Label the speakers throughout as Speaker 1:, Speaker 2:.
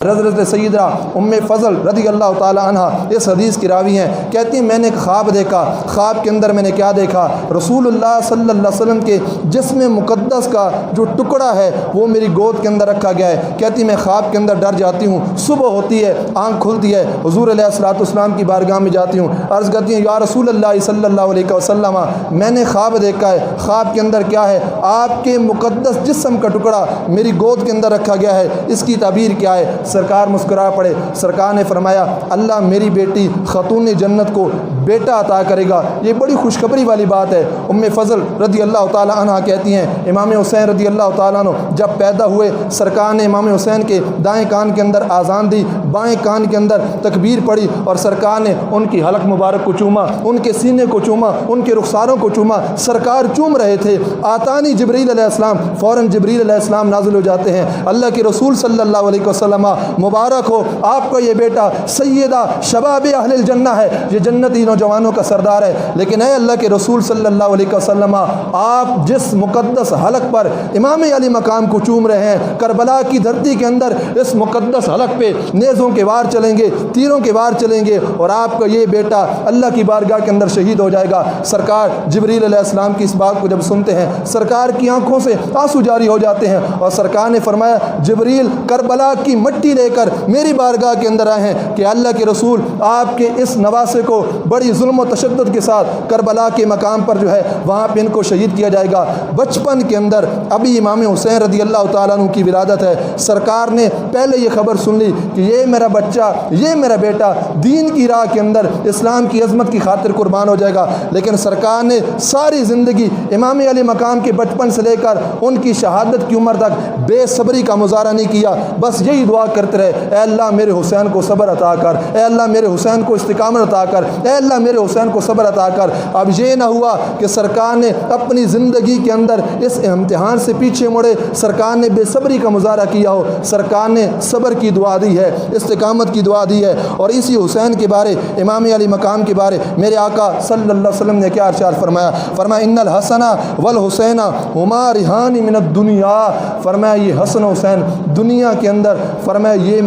Speaker 1: حضرت سیدنا ام فضل رضی اللہ تعالی عنہ اس حدیث کی راوی ہیں، کہتی ہیں میں نے ایک خواب دیکھا، خواب کے اندر میں نے کیا دیکھا، رسول اللہ صلی اللہ علیہ وسلم کے جسم مقدس کا جو ٹکڑا ہے وہ میری گود کے اندر رکھا گیا ہے۔ کہتی میں خواب کے اندر ڈر جاتی ہوں، صبح ہوتی ہے، آنکھ کھلتی ہے، حضور علیہ السلام کی بارگاہ میں جاتی ہوں، عرض کرتی ہوں یا رسول اللہ صلی اللہ علیہ وسلم میں نے خواب دیکھا ہے، خواب کے اندر کیا ہے، آپ کے مقدس جسم کا ٹکڑا میری گود کے اندر رکھا گیا ہے، اس کی تعبیر کیا ہے؟ سرکار مسکرا پڑے، سرکار نے فرمایا اللہ میری بیٹی خاتون جنت کو بیٹا عطا کرے گا۔ یہ بڑی خوشخبری والی بات ہے۔ ام فضل رضی اللہ تعالی عنہ کہتی ہیں امام حسین رضی اللہ تعالیٰ عنہ جب پیدا ہوئے، سرکار نے امام حسین کے دائیں کان کے اندر آذان دی، بائیں کان کے اندر تکبیر پڑھی، اور سرکار نے ان کی حلق مبارک کو چوما، ان کے سینے کو چوما، ان کے رخساروں کو چوما۔ سرکار چوم رہے تھے، آتانی جبریل علیہ السلام، فوراً جبریل علیہ السلام نازل ہو جاتے ہیں، اللہ کے رسول صلی اللہ علیہ وسلم مبارک ہو آپ کا یہ بیٹا سیدہ شباب اہل الجنہ ہے، یہ جنتی نوجوانوں کا سردار ہے، لیکن اے اللہ کے رسول صلی اللہ علیہ وسلم آپ جس مقدس حلق پر امام علی مقام کو چوم رہے ہیں، کربلا کی دھرتی کے اندر اس مقدس حلق پہ نیزوں کے وار چلیں گے، تیروں کے وار چلیں گے، اور آپ کا یہ بیٹا اللہ کی بارگاہ کے اندر شہید ہو جائے گا۔ سرکار جبریل علیہ السلام کی اس بات کو جب سنتے ہیں، سرکار کی آنکھوں سے آنسو جاری ہو جاتے ہیں، اور سرکار نے فرمایا جبریل کربلا کی مٹی لے کر میری بارگاہ کے اندر آئے ہیں کہ اللہ کے رسول آپ کے اس نواسے کو بڑی ظلم و تشدد کے ساتھ کربلا کے مقام پر جو ہے وہاں پہ ان کو شہید کیا جائے گا۔ بچپن کے اندر ابھی امام حسین رضی اللہ تعالیٰ عنہ کی ولادت ہے، سرکار نے پہلے یہ خبر سن لی کہ یہ میرا بچہ، یہ میرا بیٹا دین کی راہ کے اندر اسلام کی عظمت کی خاطر قربان ہو جائے گا، لیکن سرکار نے ساری زندگی امام علی مقام کے بچپن سے لے کر ان کی شہادت کی عمر تک بے صبری کا مظاہرہ نہیں کیا، بس یہی دعا کرتے رہے اے اللہ میرے حسین کو صبر عطا کر، اے اللہ میرے حسین کو استقامت عطا کر، اے اللہ میرے حسین کو صبر عطا کر۔ اب یہ نہ ہوا کہ سرکار نے اپنی زندگی کے اندر اس امتحان سے پیچھے مڑے، سرکار نے بے صبری کا مظاہرہ کیا ہو، سرکار نے صبر کی دعا دی ہے، استقامت کی دعا دی ہے۔ اور اسی حسین کے بارے، امام علی مقام کے بارے میرے آقا صلی اللہ علیہ وسلم نے کیا ارشاد فرمایا؟ فرمایا ان الحسن والحسین ہما ریحان من الدنیا، فرمایا یہ حسن و حسین دنیا کے اندر، فرمایا یہ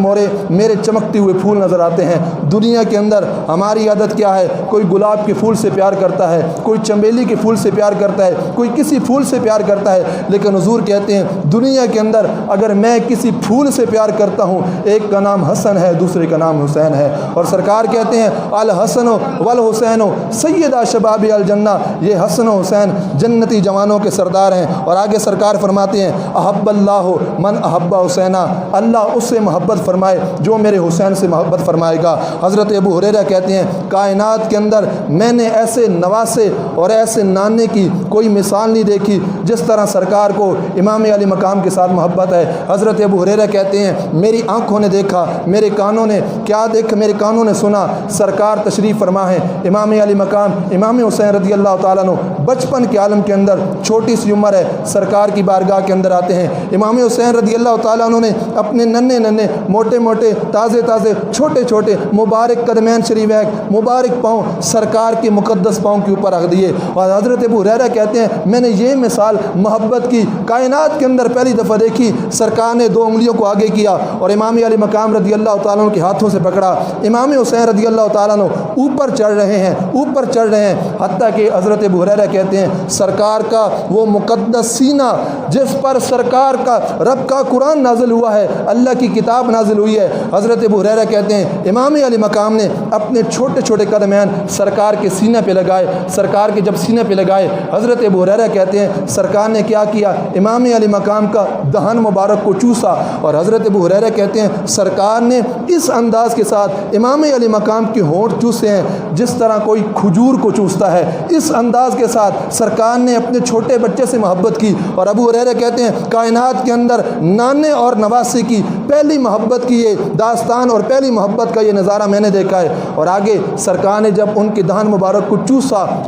Speaker 1: میرے چمکتے ہوئے پھول نظر آتے ہیں۔ دنیا کے اندر ہماری عادت کیا ہے؟ کوئی گلاب کے پھول سے پیار کرتا ہے، کوئی چنبیلی کے پھول سے پیار کرتا ہے، کوئی کسی پھول سے پیار کرتا ہے، لیکن حضور کہتے ہیں دنیا کے اندر اگر میں کسی پھول سے پیار کرتا ہوں، ایک کا نام حسن ہے، دوسرے کا نام حسین ہے، اور سرکار کہتے ہیں الحسن والحسین سیدہ شباب الجنہ، یہ حسن و حسین جنتی جوانوں کے سردار ہیں۔ اور آگے سرکار فرماتے ہیں احب اللہ من احب حسینہ، اللہ اس سے محبت فرمائے جو میرے حسین سے محبت فرمائے گا۔ حضرت ابو ہریرہ کہتے ہیں کائنات کے اندر میں نے ایسے نواسے اور ایسے نانے کی کوئی مثال نہیں دیکھی جس طرح سرکار کو امام علی مقام کے ساتھ محبت ہے۔ حضرت ابو ہریرہ کہتے ہیں میری آنکھوں نے دیکھا، میرے کانوں نے کیا دیکھا؟ میرے کانوں نے سنا، سرکار تشریف فرما ہے امام علی مقام امام حسین رضی اللہ تعالیٰ عنہ بچپن کے عالم کے اندر، چھوٹی سی عمر ہے، سرکار کی بارگاہ کے اندر آتے ہیں۔ امام حسین رضی اللہ تعالیٰ عنہ نے اپنے ننھے ننھے موٹے موٹے تازے تازے چھوٹے چھوٹے مبارک قدمین شریفین، مبارک پاؤں سرکار کے مقدس پاؤں کے اوپر رکھ دیے، اور حضرت ابو ہریرہ کہتے ہیں میں نے یہ مثال محبت کی کائنات کے اندر پہلی دفعہ دیکھی۔ سرکار نے دو انگلیوں کو آگے کیا اور امام علی مقام رضی اللہ تعالیٰ عنہ کے ہاتھوں سے پکڑا، امام حسین رضی اللہ تعالیٰ عنہ اوپر چڑھ رہے ہیں، اوپر چڑھ رہے ہیں، حتیٰ کہ حضرت ابو ہریرہ کہتے ہیں سرکار کا وہ مقدس سینہ جس پر سرکار کا رب کا قرآن نازل ہوا ہے، اللہ کی کتاب نازل ہوئی ہے، حضرت ابو ہریرہ کہتے ہیں امام علی مقام نے اپنے چھوٹے چھوٹے قدمین سرکار کے سینے پہ لگائے، سرکار کے جب سینے پہ لگائے، حضرت ابو ہریرہ کہتے ہیں سرکار نے کیا کیا؟ امام علی مقام کا دہن مبارک کو چوسا، اور حضرت ابو ہریرہ کہتے ہیں سرکار نے اس انداز کے ساتھ امام علی مقام کے ہونٹ چوسے ہیں جس طرح کوئی کھجور کو چوستا ہے، اس انداز کے ساتھ سرکار نے اپنے چھوٹے بچے سے محبت کی۔ اور ابو ہریرہ کہتے ہیں کائنات کے اندر نانے اور نواسے کی پہلی محبت کی یہ داستان اور پہلی محبت کا یہ نظارہ میں نے دیکھا ہے۔ اور آگے سرکار نے جب ان کے دہن مبارک کو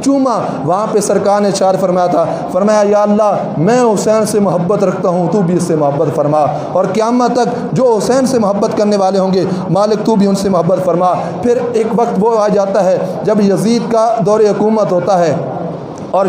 Speaker 1: چوما، وہاں پہ سرکار نے ارشاد فرمایا تھا، فرمایا یا اللہ میں حسین سے محبت رکھتا ہوں، تو بھی اس سے محبت فرما، اور قیامت تک جو حسین سے محبت کرنے والے ہوں گے مالک تو بھی ان سے محبت فرما۔ پھر ایک وقت وہ آ جاتا ہے جب یزید کا دور حکومت ہوتا ہے، اور